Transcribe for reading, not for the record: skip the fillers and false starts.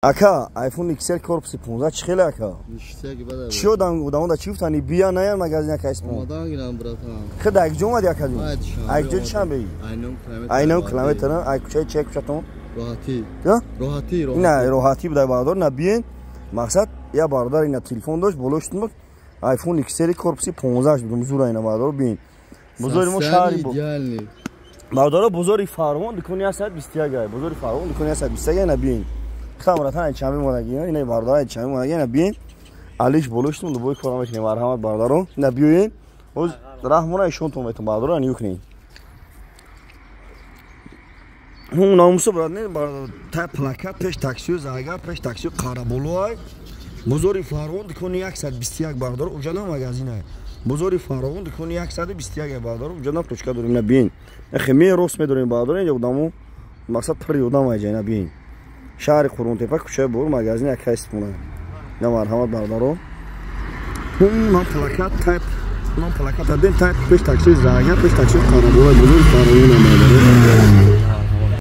Ака, iPhone XR корпуси 15 чӣ хеле ака? Чӣ одам чӣ гуфтани бия наян магазин ака исмо? Омадан братан. Худа як ҷо омади ака ҷон? Як ҷо чанд беи? Айном километр, ай кучаи чек кучатон? Роҳатӣ. Га? Роҳатӣ. Ина роҳатӣ будай бардор, на биен. Мақсад я бардор ина телефон дошт, болоштун бок. iPhone XR корпуси 15 будум зура ина бардор биен. Бузори мо шаҳри бо. Бардор бузори Фарвон дикони 121 ай. Бузори Фарвон дикони 121 ина биен. Хамратан чами монаги ина бардор чами монаги ина биен. Алиш болоштун дубой корам мешин марҳамат бардоро. Ина биен. Оз раҳмона ишонтон метон бардор ани юкни. Намусу брат не та плакат пеш такси зага пеш такси қараболой бузори Фарвон дикони 121 бардор уҷана магазин ай бузори Фарвон дикони 121 бардор уҷана точка дорим на бин хме рос медорим бардор я удамо мақсад при удам ай ҷана бин шаҳри Қурунтепа кӯчаи бор магазин ак кайс мона на марҳамат бардоро нам плакат тайп нам плакат аден тайп пеш такси зага пеш такси қараболой бузори Фарвон ай бардор